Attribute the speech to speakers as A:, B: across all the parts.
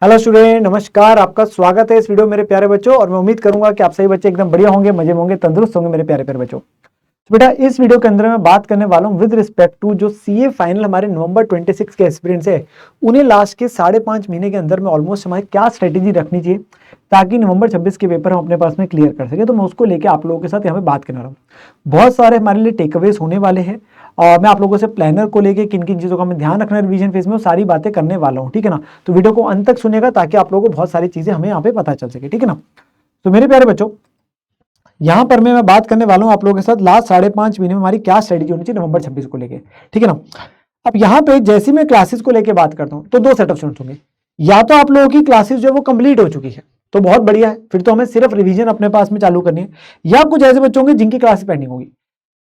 A: Hello student, नमस्कार। आपका स्वागत है इस वीडियो में मेरे प्यारे बच्चों। और मैं उम्मीद करूंगा कि आप सभी बच्चे एकदम बढ़िया होंगे, मजे में होंगे, तंदुरुस्त होंगे मेरे प्यारे प्यारे बच्चों। तो बेटा इस वीडियो के अंदर मैं बात करने वाला हूं विद रिस्पेक्ट टू जो सीए फाइनल हमारे नवंबर 26 के एस्पिरेंट्स है, उन्हें लास्ट के 5.5 महीने के अंदर में ऑलमोस्ट हमारी क्या स्ट्रेटेजी रखनी चाहिए ताकि नवंबर 26 के पेपर हम अपने पास में क्लियर कर सके। तो मैं उसको लेके आप लोगों के साथ यहाँ पे बात करने वाला हूँ। बहुत सारे हमारे लिए टेकअवेज होने वाले हैं और मैं आप लोगों से प्लानर को लेके किन किन चीज़ों का हमें ध्यान रखना है रिवीजन फेज में, वो सारी बातें करने वाला हूँ। ठीक है ना। तो वीडियो को अंत तक सुनेगा ताकि आप लोगों को बहुत सारी चीज़ें हमें यहाँ पे पता चल सके। ठीक है ना। तो मेरे प्यारे बच्चों, यहां पर मैं बात करने वाला हूं आप लोगों के साथ लास्ट 5.5 महीने में हमारी क्या स्ट्रेटेजी होनी चाहिए नवंबर 26 को लेके। ठीक है ना। अब यहां पे जैसे मैं क्लासेस को लेके बात करता हूं तो दो सेट ऑफ स्टूडेंट्स होंगे। या तो आप लोगों की क्लासेस जो है वो कंप्लीट हो चुकी है तो बहुत बढ़िया है, फिर तो हमें सिर्फ रिवीजन अपने पास में चालू करनी है। या कुछ ऐसे बच्चे होंगे जिनकी क्लासेस पेंडिंग होगी।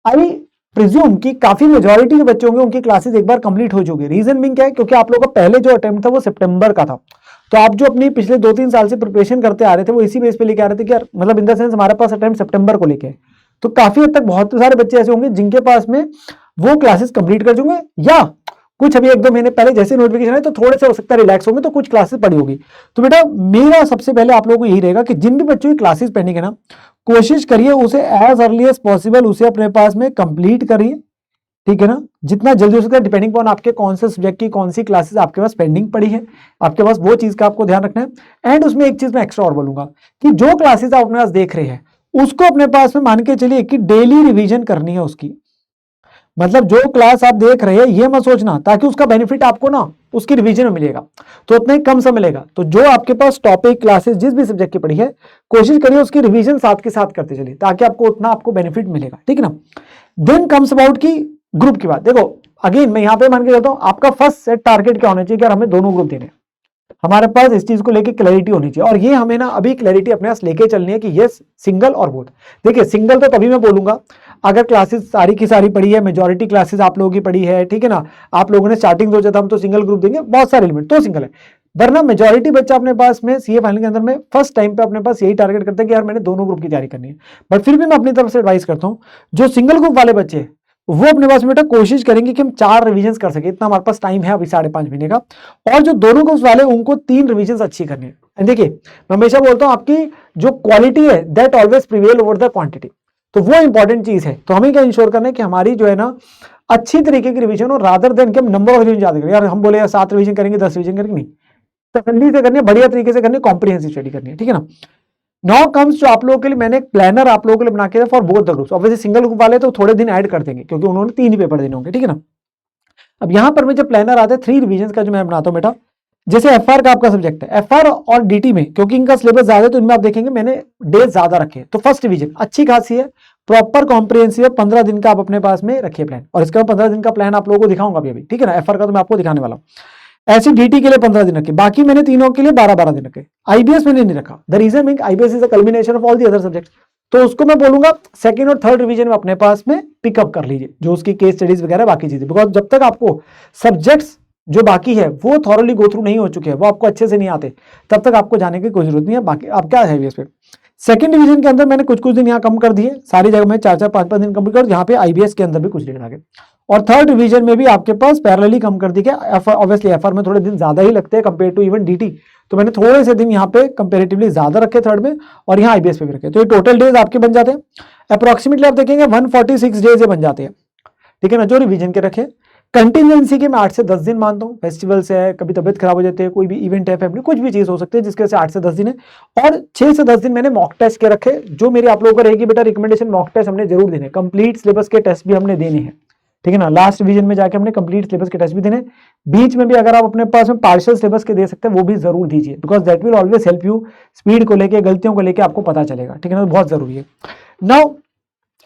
A: आई प्रिज्यूम कि काफी मेजोरिटी के बच्चे होंगे उनकी क्लासेस एक बार कंप्लीट हो चुकी है। रीजन बिंग क्या है, क्योंकि आप लोगों का पहले जो अटेम्प्ट था वो सितंबर का था। तो आप जो अपनी पिछले 2-3 साल से प्रिपरेशन करते आ रहे थे वो इसी बेस पे लेके आ रहे थे कि यार मतलब इन द सेंस हमारे पास अटेम्प्ट सितंबर को लेके। तो काफी हद तक बहुत सारे बच्चे ऐसे होंगे जिनके पास में वो क्लासेस कंप्लीट कर चुके, या कुछ अभी 1-2 महीने पहले जैसे नोटिफिकेशन है तो थोड़े से हो सकता है रिलैक्स होंगे तो कुछ क्लासेस पड़ी होगी। तो बेटा मेरा सबसे पहले आप लोगों को यही रहेगा कि जिन भी बच्चों की क्लासेस पेंडिंग है ना, कोशिश करिए उसे एज अर्ली एज पॉसिबल उसे अपने पास में कंप्लीट करिए। ठीक है ना। जितना जल्दी हो सकता है, डिपेंडिंग ऑन आपके कौन से सब्जेक्ट की कौन सी क्लासेस आपके पास पेंडिंग पड़ी है, आपके पास वो चीज का आपको ध्यान रखना है। एंड उसमें एक चीज मैं एक्स्ट्रा और बोलूंगा कि जो क्लासेस आप अपने पास देख रहे हैं उसको अपने पास में मान के चलिए कि डेली रिवीजन करनी है उसकी। मतलब जो क्लास आप देख रहे हैं ये मत सोचना ताकि उसका बेनिफिट आपको ना उसकी रिवीजन में मिलेगा तो उतना ही कम समय मिलेगा। तो जो आपके पास टॉपिक क्लासेस जिस भी सब्जेक्ट की पड़ी है कोशिश करिए उसकी रिवीजन साथ के साथ करते चलिए ताकि आपको उतना आपको बेनिफिट मिलेगा। ठीक है ना। देन कम्स अबाउट की ग्रुप की बात। देखो अगेन मैं यहां पे मान के चलता हूं आपका फर्स्ट सेट टारगेट क्या होना चाहिए कि यार हमें दोनों ग्रुप देने हैं। हमारे पास इस चीज को लेके क्लैरिटी होनी चाहिए और ये हमें ना अभी क्लैरिटी अपने पास लेके चलनी है कि यस सिंगल और बोथ। देखिए सिंगल तो तभी मैं बोलूंगा अगर क्लासेस सारी की सारी पड़ी है, मेजॉरिटी क्लासेस आप लोगों की पड़ी है। ठीक है ना। आप लोगों ने स्टार्टिंग सोचा था हम तो सिंगल ग्रुप देंगे, बहुत सारे एलिमेंट तो सिंगल है। वरना मेजॉरिटी बच्चा अपने पास में सीए फाइनल के अंदर में फर्स्ट टाइम पे अपने पास यही टारगेट करते हैं कि यार मैंने दोनों ग्रुप की तैयारी करनी है। बट फिर भी मैं अपनी तरफ से एडवाइस करता हूं जो सिंगल ग्रुप वाले बच्चे हैं वो अपने पास बेटा कोशिश करेंगे कि हम 4 रिवीजन कर सके, इतना हमारे पास टाइम है अभी 5.5 महीने का। और जो दोनों ग्रुप्स वाले उनको 3 रिवीजन अच्छी करनी है। देखिए मैं हमेशा बोलता हूं आपकी जो क्वालिटी है that always prevail over the quantity, तो वो इंपॉर्टेंट चीज है। तो हमें क्या इंश्योर करना है कि हमारी जो है ना अच्छी तरीके की रिवीजन हो रादर देन कि हम नंबर ऑफ रिवीजन ज्यादा करें। यार हम बोले यार 7 रिवीजन करेंगे 10 रिवीजन करेंगे, नहीं, तसल्ली से करनी है, बढ़िया तरीके से करनी है, कॉम्प्रिहेंसिव स्टडी करनी है। ठीक है ना। नाउ कम्स जो आप लोगों के लिए मैंने एक प्लानर आप लोगों के लिए बना के for both the groups. Obviously single group वाले तो थोड़े दिन ऐड कर देंगे क्योंकि उन्होंने 3 ही पेपर देने होंगे। ठीक है ना। अब यहां पर मैं जब प्लानर आता है 3 रिवीजन का जो मैं बनाता हूं बेटा, जैसे एफआर का आपका सब्जेक्ट है, एफआर और डीटी में क्योंकि इनका सिलेबस ज्यादा है तो इनमें आप देखेंगे मैंने डेज ज्यादा रखे। तो फर्स्ट रिवीजन अच्छी खासी है, प्रॉपर कॉम्प्रिहेंसिव है, 15 दिन का आप अपने पास में रखिए प्लान। और इसका 15 दिन का प्लान आप लोगों को दिखाऊंगा अभी। ठीक है ना। एफआर का तो मैं आपको दिखाने वाला हूं। ऐसे डीटी के लिए 15 दिन रखे, बाकी मैंने तीनों के लिए 12-12 दिन रखे। आईबीएस मैंने नहीं रखा। The reason being IBS is a culmination of all the other subjects. तो उसको मैं बोलूंगा सेकंड और थर्ड रिवीजन में अपने पास में पिकअप कर लीजिए जो उसकी केस स्टडीज वगैरह बाकी चीजें, बिकॉज जब तक आपको सब्जेक्ट्स जो बाकी है वो थॉरली गो थ्रू नहीं हो चुके हैं, वो आपको अच्छे से नहीं आते, तब तक आपको जाने की कोई जरूरत नहीं है। बाकी आप क्या है इस पे सेकंड डिवीजन के अंदर मैंने कुछ दिन यहाँ कम कर दिए, सारी जगह में 4-4, 5-5 दिन कंप्लीट कर, यहाँ पे आईबीएस के अंदर भी कुछ दिन आ गए। और थर्ड डिवीजन में भी आपके पास पैरेलली कम कर दी गया। ऑब्वियसली एफआर में थोड़े दिन ज्यादा ही लगते हैं कंपेयर टू इवन डीटी, तो मैंने थोड़े से दिन यहाँ पे कंपेरेटिवली ज्यादा रखे थर्ड में और यहाँ आईबीएस पे भी रखे। तो ये टोटल डेज आपके बन जाते हैं अप्रोक्सीमेटली आप देखेंगे 146 डेज बन जाते हैं। ठीक है ना, जो रिवीजन के रखे। कंटिजेंसी के मैं 8 से 10 दिन मानता हूँ। फेस्टिवल्स है, कभी तबियत खराब हो जाती है, कोई भी इवेंट है, फैमिली कुछ भी चीज हो सकती है जिसके वजह से 8 से 10 दिन है। और 6 से 10 दिन मैंने मॉक टेस्ट के रखे, जो मेरी आप लोगों को रहेगी बेटा रिकमेंडेशन मॉक टेस्ट हमने जरूर देने, कंप्लीट सिलेबस के टेस्ट भी हमने देने हैं। ठीक है ना। लास्ट रिवीजन में जाके हमने कंप्लीट सिलेबस के टेस्ट भी देने, बीच में भी अगर आप अपने पास में पार्शियल सिलेबस के दे सकते हैं वो भी जरूर दीजिए, because that will always help you speed को लेके, गलतियों को लेके आपको पता चलेगा। ठीक है ना, बहुत जरूरी है। नाउ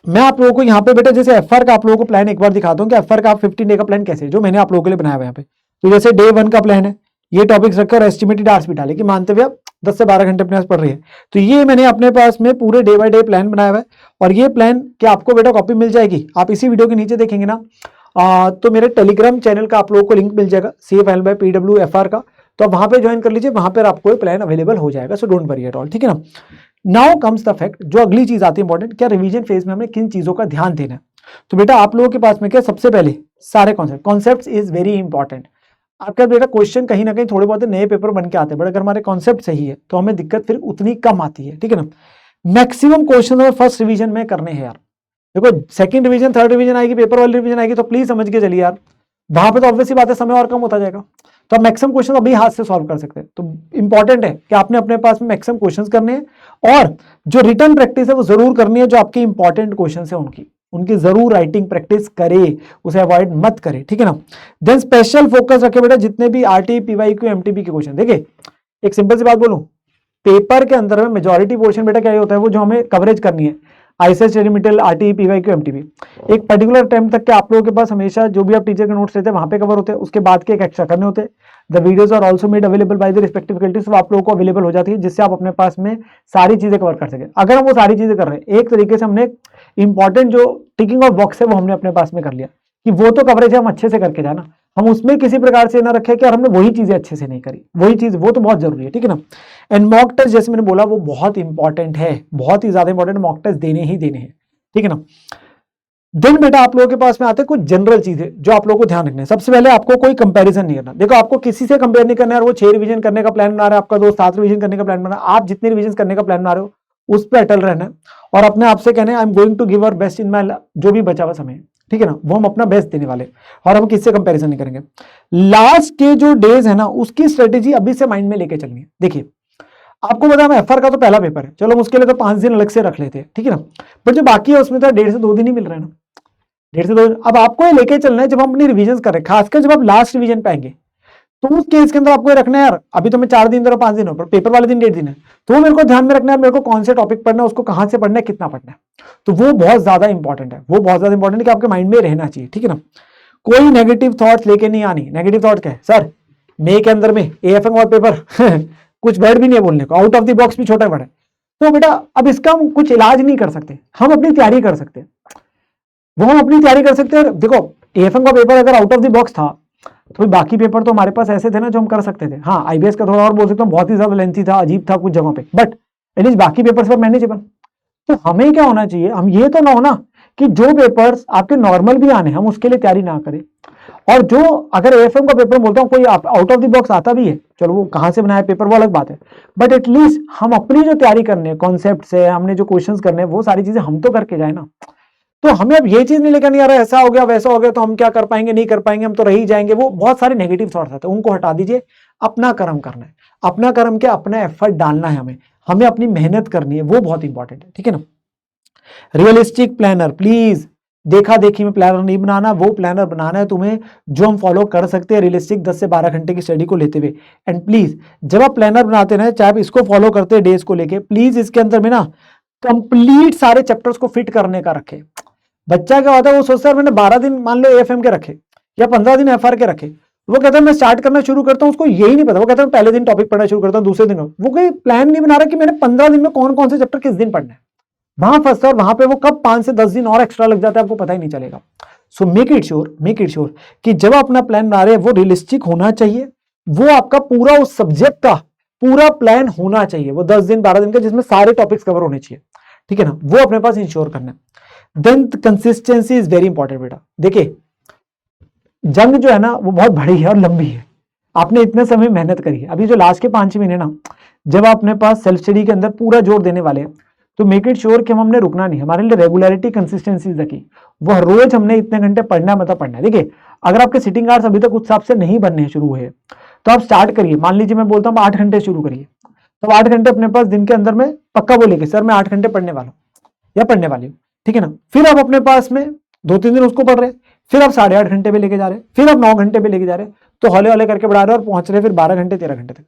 A: मैं आप लोगों को यहाँ पे बेटा जैसे एफआर का आप लोगों को प्लान एक बार दिखाता हूँ कि एफआर का आप 15 डे का प्लान कैसे है जो मैंने आप लोगों के लिए बनाया हुआ है यहाँ पे। तो जैसे डे 1 का प्लान है, ये टॉपिक्स रखकर एस्टिमेटेड आवर्स भी डाले कि मानते हुए आप 10 से 12 घंटे अपने पास पढ़ रही है, तो ये मैंने अपने पास में पूरे डे बाय डे प्लान बनाया हुआ है। और ये प्लान क्या आपको बेटा कॉपी मिल जाएगी, आप इसी वीडियो के नीचे देखेंगे ना, तो मेरे टेलीग्राम चैनल का आप लोगों को लिंक मिल जाएगा, CA final by PW FR का, तो आप वहां पे ज्वाइन कर लीजिए, वहां पर आपको ये प्लान अवेलेबल हो जाएगा। So don't worry at all. ठीक है ना। नाउ कम्स द फैक्ट, जो अगली चीज आती है इंपॉर्टेंट, क्या रिवीजन फेज में हमें किन चीजों का ध्यान देना है। तो बेटा आप लोगों के पास में क्या सबसे पहले सारे कॉन्सेप्ट इज वेरी इंपॉर्टेंट। आपका बेटा क्वेश्चन कहीं ना कहीं थोड़े बहुत नए पेपर बन के आते हैं, बट अगर हमारे कॉन्सेप्ट सही है तो हमें दिक्कत फिर उतनी कम आती है, ठीक है ना। मैक्सिमम क्वेश्चन हमें फर्स्ट रिवीजन में करने हैं यार। देखो सेकंड रिवीजन थर्ड रिवीजन आएगी, पेपर वाली रिवीजन आएगी, तो प्लीज समझ के चलिए यार, वहां पे तो ऑब्वियसली बात है समय और कम होता जाएगा। तो आप मैक्सिमम क्वेश्चन अभी हाथ से सॉल्व कर सकते हैं। तो इंपॉर्टेंट है कि आपने अपने पास में मैक्सिमम क्वेश्चंस करने हैं और जो रिटर्न प्रैक्टिस है वो जरूर करनी है। जो आपके इंपॉर्टेंट क्वेश्चंस है उनकी जरूर राइटिंग प्रैक्टिस करे, उसे अवॉइड मत करे, ठीक है ना। देन स्पेशल फोकस रखे बेटा जितने भी आरटी पीवाईक्यू एमटीबी के क्वेश्चन। देखिए एक सिंपल सी बात बोलूं, पेपर के अंदर में मेजॉरिटी पोर्शन बेटा क्या होता है, वो जो हमें कवरेज करनी है आईसीएस रेडिमिटल आरटी पीवाईक्यू एमटीबी, एक पर्टिकुलर टाइम तक के आप लोगों के पास हमेशा जो भी आप टीचर के नोट्स लेते हैं वहां पे कवर होते हैं, उसके बाद के एक एक्स्ट्रा करने होते हैं। The videos are also made available by the respective faculties, आप लोगों को अवेलेबल हो जाती है जिससे आप अपने पास में सारी चीजें कवर कर सके। अगर हम वो सारी चीजें कर रहे हैं एक तरीके से हमने इंपॉर्टेंट जो टिकिंग ऑफ बॉक्स है वो हमने अपने पास में कर लिया कि वो तो कवरेज है, हम अच्छे से करके जाना, हम उसमें किसी प्रकार से ना रखे कि हमने वही चीजें अच्छे से नहीं करी, वही चीज वो तो बहुत जरूरी है, ठीक है ना। एंड मॉक टेस्ट जैसे मैंने बोला वो बहुत इंपॉर्टेंट है, बहुत ही ज्यादा इंपॉर्टेंट, मॉक टेस्ट देने ही देने हैं, ठीक है ना। देन बेटा आप लोगों के पास में आते हैं कुछ जनरल चीजें जो आप लोगों को ध्यान रखना है। सबसे पहले आपको कोई कंपैरिजन नहीं करना। देखो आपको किसी से कंपेयर नहीं करना है, वो 6 रिवीजन करने का प्लान बना रहा है, आपका दोस्त 7 रिवीजन करने का प्लान बना रहा है, आप जितने रिवीजन करने का प्लान बना रहे हो उस पर अटल रहना है और अपने आप से कहना है I am going to give our best in my, जो भी बचा हुआ समय, ठीक है ना, वो हम अपना बेस्ट देने वाले और हम किससे कंपैरिजन नहीं करेंगे। लास्ट के जो डेज है ना उसकी स्ट्रेटेजी अभी से माइंड में लेके चलनी है। देखिए आपको बता एफआर का तो पहला पेपर है, चलो उसके लिए तो 5 दिन अलग से रख लेते हैं, ठीक है ना, बट जो बाकी है उसमें तो 1.5 से 2 दिन ही मिल रहे हैं ना, 1.5 से 2 दिन। अब आपको ये लेके चलना है जब हम अपनी रिवीजन कर रहे हैं, खासकर जब आप लास्ट रिवीजन पे आएंगे तो उस केस के अंदर आपको ये रखना है यार अभी तो मैं 4 दिन दे रहा हूं 5 दिन हो, पर पेपर वाले दिन 1.5 दिन है, तो मेरे को ध्यान में रखना है मेरे को कौन से टॉपिक पढ़ना है, उसको कहां से पढ़ना है, कितना पढ़ना है, तो वो बहुत ज्यादा इंपॉर्टेंट है, वो बहुत ज्यादा इंपॉर्टेंट है कि आपके माइंड में रहना चाहिए, ठीक है ना। कोई नेगेटिव थॉट्स लेके नहीं आनी। नेगेटिव थॉट क्या है सर, मई के अंदर में एएफएम और पेपर कुछ वर्ड भी नहीं है बोलने को, आउट ऑफ द बॉक्स भी छोटा बड़ा है, तो बेटा अब इसका हम कुछ इलाज नहीं कर सकते, हम अपनी तैयारी कर सकते हैं, वो हम अपनी तैयारी कर सकते हैं। देखो एएफएम का पेपर अगर आउट ऑफ द बॉक्स था तो बाकी पेपर तो हमारे पास ऐसे थे ना जो हम कर सकते थे। हाँ आईबीएस का थोड़ा और बोल सकता हूँ, बहुत ही ज्यादा लेंथी था, अजीब था कुछ जगहों पे, बट एटलीस्ट बाकी पेपर्स पर मैनेजेबल। तो हमें क्या होना चाहिए, हम ये तो ना हो ना कि जो पेपर्स आपके नॉर्मल भी आने हम उसके लिए तैयारी ना करें, और जो अगर एएफएम का पेपर बोलता हूँ कोई आउट ऑफ द बॉक्स आता भी है, चलो वो कहां से बनाया पेपर वो अलग बात है, बट एटलीस्ट हम अपनी जो तैयारी करने हैं कॉन्सेप्ट से, हमने जो क्वेश्चंस करने हैं वो सारी चीजें हम तो करके जाए ना। तो हमें अब ये चीज नहीं लेकर नहीं आ रहा ऐसा हो गया वैसा हो गया तो हम क्या कर पाएंगे नहीं कर पाएंगे, हम तो रह ही जाएंगे, वो बहुत सारे नेगेटिव थॉट्स आते हैं, उनको हटा दीजिए। अपना कर्म करना है, अपना कर्म क्या, अपना एफर्ट डालना है, हमें हमें अपनी मेहनत करनी है, वो बहुत इंपॉर्टेंट है, ठीक है ना। रियलिस्टिक प्लानर, प्लीज देखा देखी में प्लानर नहीं बनाना, वो प्लानर बनाना है तुम्हें जो हम फॉलो कर सकते हैं रियलिस्टिक 10 से 12 घंटे की स्टडी को लेते हुए। एंड प्लीज जब आप प्लानर बनाते हैं चाहे आप इसको फॉलो करते हैं डेज को लेके, प्लीज इसके अंदर में ना कंप्लीट सारे चैप्टर्स को फिट करने का रखे। बच्चा क्या होता है वो सोचता है मैंने 12 दिन मान लो एएफएम के रखे या 15 दिन एफआर के रखे, वो कहता है मैं स्टार्ट करना शुरू करता हूं, उसको यही नहीं पता, वो कहता है पहले दिन टॉपिक पढ़ना शुरू करता हूं, दूसरे दिन वो कोई प्लान नहीं बना रहा कि मैंने 15 दिन में कौन कौन से चैप्टर किस दिन पढ़ना है, वहां फंसता है और वहां पे वो कब 5 से 10 दिन और एक्स्ट्रा लग जाता है आपको पता ही नहीं चलेगा। सो मेक इट श्योर कि जब आप अपना प्लान बना रहे हैं वो रियलिस्टिक होना चाहिए, वो आपका पूरा उस सब्जेक्ट का पूरा प्लान होना चाहिए, वो 10 दिन 12 दिन का जिसमें सारे टॉपिक्स कवर होने चाहिए, ठीक है ना, वो अपने पास इंश्योर करना है। Then consistency is very important बेटा। देखिए जंग जो है ना वो बहुत बड़ी है और लंबी है, आपने इतने समय मेहनत करी है, अभी जो लास्ट के 5-6 महीने ना जब आप अपने पास सेल्फ स्टडी के अंदर पूरा जोर देने वाले हैं तो मेक इट श्योर कि हमने रुकना नहीं, हमारे लिए रेगुलरिटी कंसिस्टेंसी रखी, वो रोज हमने इतने घंटे पढ़ना है मतलब पढ़ना है। देखिए अगर आपके सिटिंग आवर्स अभी तक उस हिसाब से नहीं बनने शुरू हुए तो आप स्टार्ट करिए, मान लीजिए मैं बोलता हूँ 8 घंटे शुरू करिए, तो 8 घंटे अपने पास दिन के अंदर में पक्का बोलेंगे सर मैं 8 घंटे पढ़ने वाला हूँ या पढ़ने वाली हूँ, ठीक है ना। फिर आप अपने पास में 2-3 दिन उसको पढ़ रहे, फिर आप 8.5 घंटे पे लेके जा रहे, फिर आप 9 घंटे पे लेके जा रहे, तो हौले हौले करके बढ़ा रहे और पहुंच रहे फिर 12 घंटे 13 घंटे तक।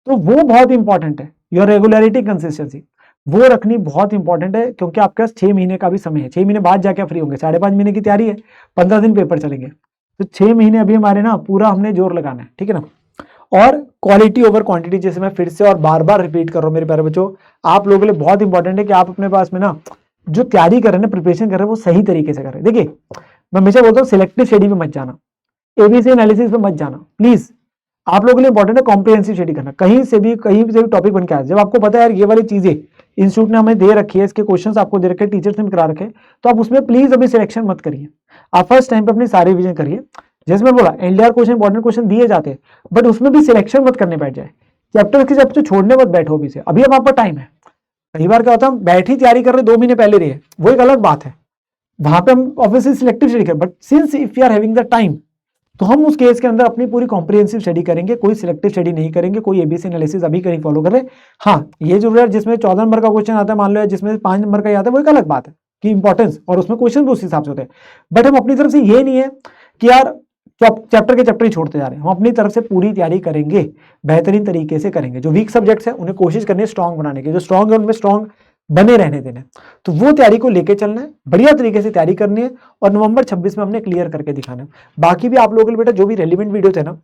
A: तो वो बहुत इंपॉर्टेंट है, योर रेगुलरिटी कंसिस्टेंसी वो रखनी बहुत इंपॉर्टेंट है, क्योंकि आपके पास 6 महीने का भी समय है, 6 महीने बाद जाके फ्री होंगे, 5.5 महीने की तैयारी है, 15 दिन पेपर चलेंगे, तो 6 महीने अभी हमारे ना पूरा हमने जोर लगाना है, ठीक है ना। और क्वालिटी ओवर क्वांटिटी, जैसे मैं फिर से और बार बार रिपीट कर रहा हूँ मेरे प्यारे बच्चों, आप लोगों के लिए बहुत इंपॉर्टेंट है कि आप अपने पास में ना जो तैयारी कर रहे हैं प्रिपरेशन कर रहे हैं वो सही तरीके से कर रहे हैं। देखिए मैं हमेशा बोलता हूँ सिलेक्टिव स्टडी पे मत जाना, एबीसी एनालिसिस पे मत जाना, प्लीज आप लोगों के लिए इंपॉर्टेंट है कॉम्प्रिहेंसिव स्टडी करना, कहीं से भी टॉपिक बन के आए, जब आपको पता है यार ये वाली चीजें इंस्टीट्यूट ने हमें दे रखी है, इसके क्वेश्चंस आपको दे रखे, टीचर्स ने करा रखे, तो आप उसमें प्लीज अभी सिलेक्शन मत करिए, आप फर्स्ट टाइम पे अपनी सारी रिवीजन करिए, जैसे मैं बोला एलडीआर क्वेश्चन इंपॉर्टेंट क्वेश्चन दिए जाते हैं, बट उसमें भी सिलेक्शन मत करने बैठ जाए, चैप्टर के चैप्टर छोड़ने मत बैठो अभी से, अभी अब आपका टाइम है। कई बार क्या होता है हम बैठ ही तैयारी कर रहे 2 महीने पहले रही है, वो एक अलग बात है, वहां पे हम ऑब्वियसली सिलेक्टिव स्टडी करें, but since if you are having the time तो हम उस केस के अंदर अपनी पूरी कॉम्प्रिहेंसिव स्टडी करेंगे, कोई सिलेक्टिव स्टडी नहीं करेंगे, कोई एबीसी एनालिसिस अभी कहीं फॉलो करें। हाँ ये जो है जिसमें 14 नंबर का क्वेश्चन आता है मान लो, जिसमें 5 नंबर का ही आता है, वो एक अलग बात है कि इंपॉर्टेंस, और उसमें क्वेश्चन भी उस हिसाब से होते हैं, बट हम अपनी तरफ से ये नहीं है कि यार चैप्टर के चैप्टर ही छोड़ते जा रहे हैं, हम अपनी तरफ से पूरी तैयारी करेंगे, बेहतरीन तरीके से करेंगे। जो वीक सब्जेक्ट्स हैं उन्हें कोशिश करनी है स्ट्रांग बनाने की, जो स्ट्रांग है उनमें स्ट्रांग बने रहने देने, तो वो तैयारी को लेके चलना है, बढ़िया तरीके से तैयारी करनी है, और नवंबर 26 में हमने क्लियर करके दिखाना है। बाकी भी आप लोगों के लिए बेटा जो भी रेलिवेंट वीडियो थे ना,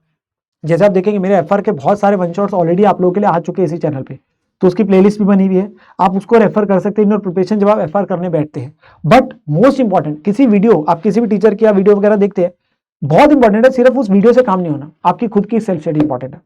A: जैसे आप देखेंगे मेरे एफआर के बहुत सारे वन शॉट्स ऑलरेडी आप लोगों के लिए आ चुके हैं इसी चैनल पे, तो उसकी प्लेलिस्ट भी बनी हुई है, आप उसको रेफर कर सकते हैं इन प्रिपरेशन जब आप एफआर करने बैठते हैं। बट मोस्ट इंपॉर्टेंट, किसी वीडियो आप किसी भी टीचर की वीडियो वगैरह देखते हैं, बहुत इंपॉर्टेंट है, सिर्फ उस वीडियो से काम नहीं होना, आपकी खुद की सेल्फ स्टडी इंपॉर्टेंट है,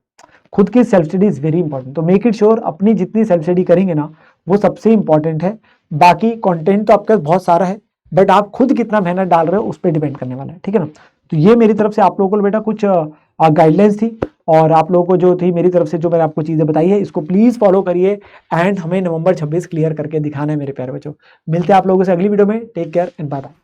A: खुद की self study is very important. तो मेक इट श्योर अपनी जितनी सेल्फ स्टडी करेंगे ना वो सबसे इंपॉर्टेंट है। बाकी कंटेंट तो आपके पास बहुत सारा है, बट आप खुद कितना मेहनत डाल रहे हो उस पर डिपेंड करने वाला है, ठीक है ना। तो ये मेरी तरफ से आप लोगों को बेटा कुछ गाइडलाइंस थी, और आप लोगों को जो थी मेरी तरफ से जो मैंने आपको चीजें बताई है इसको प्लीज फॉलो करिए, एंड हमें नवंबर 26 क्लियर करके दिखाना है मेरे प्यारे बच्चों। मिलते हैं आप लोगों से अगली वीडियो में, take care and bye bye.